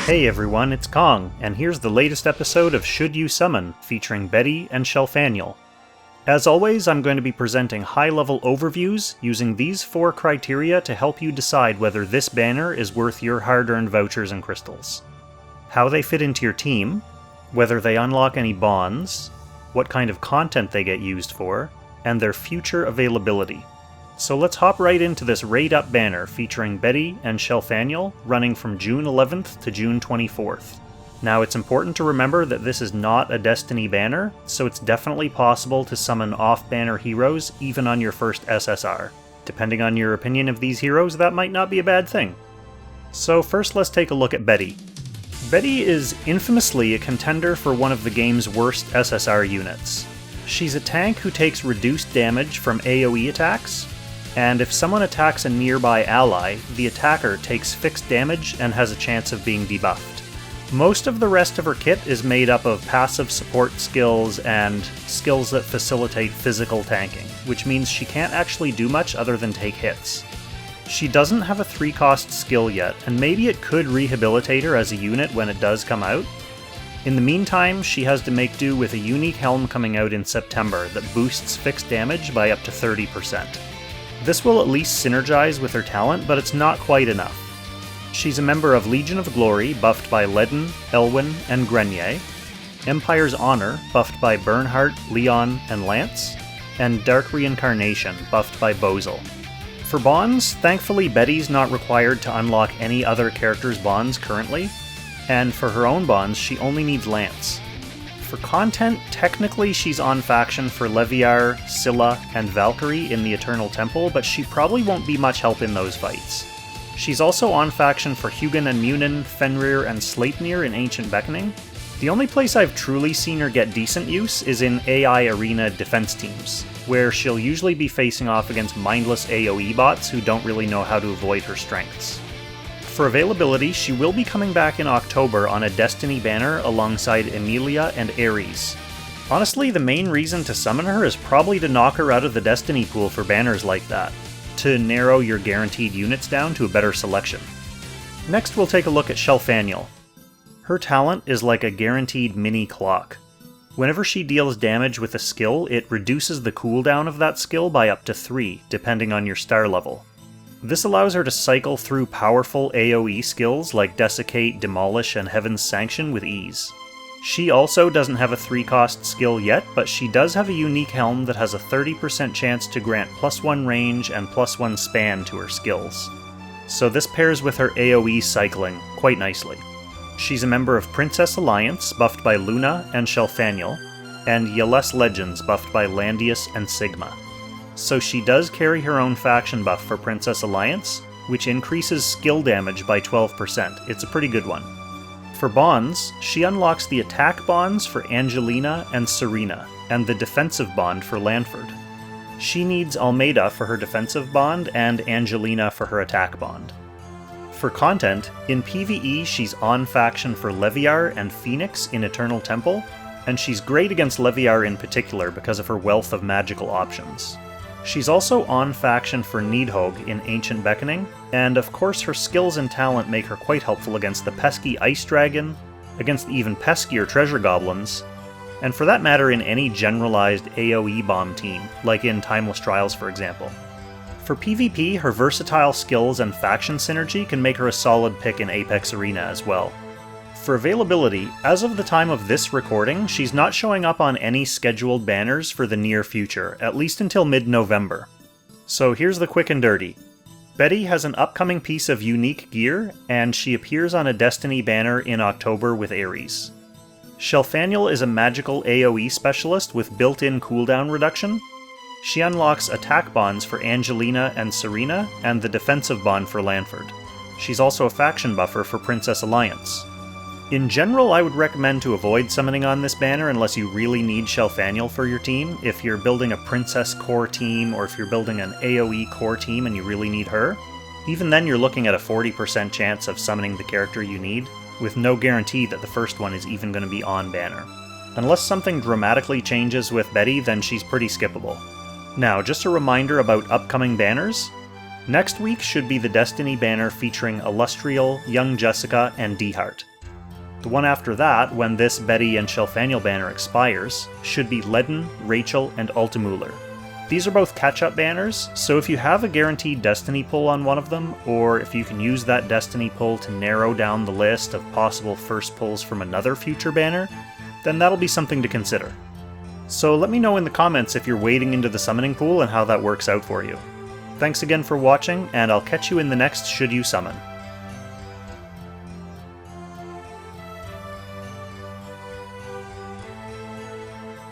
Hey everyone, it's Kong, and here's the latest episode of Should You Summon, featuring Betty and Shelfaniel. As always, I'm going to be presenting high-level overviews using these 4 criteria to help you decide whether this banner is worth your hard-earned vouchers and crystals. How they fit into your team, whether they unlock any bonds, what kind of content they get used for, and their future availability. So let's hop right into this Raid Up banner featuring Betty and Shelfaniel running from June 11th to June 24th. Now it's important to remember that this is not a Destiny banner, so it's definitely possible to summon off-banner heroes even on your first SSR. Depending on your opinion of these heroes, that might not be a bad thing. So first let's take a look at Betty. Betty is infamously a contender for one of the game's worst SSR units. She's a tank who takes reduced damage from AoE attacks, and if someone attacks a nearby ally, the attacker takes fixed damage and has a chance of being debuffed. Most of the rest of her kit is made up of passive support skills and skills that facilitate physical tanking, which means she can't actually do much other than take hits. She doesn't have a 3-cost skill yet, and maybe it could rehabilitate her as a unit when it does come out. In the meantime, she has to make do with a unique helm coming out in September that boosts fixed damage by up to 30%. This will at least synergize with her talent, but it's not quite enough. She's a member of Legion of Glory, buffed by Ledin, Elwyn, and Grenier, Empire's Honor, buffed by Bernhardt, Leon, and Lance, and Dark Reincarnation, buffed by Bozel. For bonds, thankfully Betty's not required to unlock any other character's bonds currently, and for her own bonds she only needs Lance. For content, technically she's on faction for Leviar, Scylla, and Valkyrie in the Eternal Temple, but she probably won't be much help in those fights. She's also on faction for Hugin and Munin, Fenrir, and Sleipnir in Ancient Beckoning. The only place I've truly seen her get decent use is in AI Arena defense teams, where she'll usually be facing off against mindless AoE bots who don't really know how to avoid her strengths. For availability, she will be coming back in October on a Destiny banner alongside Emilia and Ares. Honestly, the main reason to summon her is probably to knock her out of the Destiny pool for banners like that, to narrow your guaranteed units down to a better selection. Next we'll take a look at Shelfaniel. Her talent is like a guaranteed mini clock. Whenever she deals damage with a skill, it reduces the cooldown of that skill by up to 3, depending on your star level. This allows her to cycle through powerful AoE skills like Desiccate, Demolish, and Heaven's Sanction with ease. She also doesn't have a 3-cost skill yet, but she does have a unique helm that has a 30% chance to grant +1 range and +1 span to her skills. So this pairs with her AoE cycling quite nicely. She's a member of Princess Alliance, buffed by Luna and Shelfaniel, and Yales Legends, buffed by Landius and Sigma. So she does carry her own faction buff for Princess Alliance, which increases skill damage by 12%. It's a pretty good one. For bonds, she unlocks the attack bonds for Angelina and Serena, and the defensive bond for Lanford. She needs Almeida for her defensive bond and Angelina for her attack bond. For content, in PvE she's on faction for Leviar and Phoenix in Eternal Temple, and she's great against Leviar in particular because of her wealth of magical options. She's also on faction for Nidhogg in Ancient Beckoning, and of course her skills and talent make her quite helpful against the pesky Ice Dragon, against the even peskier Treasure Goblins, and for that matter in any generalized AoE bomb team, like in Timeless Trials for example. For PvP, her versatile skills and faction synergy can make her a solid pick in Apex Arena as well. For availability, as of the time of this recording, she's not showing up on any scheduled banners for the near future, at least until mid-November. So here's the quick and dirty. Betty has an upcoming piece of unique gear, and she appears on a Destiny banner in October with Ares. Shelfaniel is a magical AoE specialist with built-in cooldown reduction. She unlocks attack bonds for Angelina and Serena, and the defensive bond for Lanford. She's also a faction buffer for Princess Alliance. In general, I would recommend to avoid summoning on this banner unless you really need Shelfaniel for your team. If you're building a Princess core team, or if you're building an AoE core team and you really need her, even then you're looking at a 40% chance of summoning the character you need, with no guarantee that the first one is even going to be on banner. Unless something dramatically changes with Betty, then she's pretty skippable. Now, just a reminder about upcoming banners. Next week should be the Destiny banner featuring Illustrial, Young Jessica, and Dehart. The one after that, when this Betty and Shelfaniel banner expires, should be Ledden, Rachel, and Altamüller. These are both catch-up banners, so if you have a guaranteed destiny pull on one of them, or if you can use that destiny pull to narrow down the list of possible first pulls from another future banner, then that'll be something to consider. So let me know in the comments if you're wading into the summoning pool and how that works out for you. Thanks again for watching, and I'll catch you in the next Should You Summon.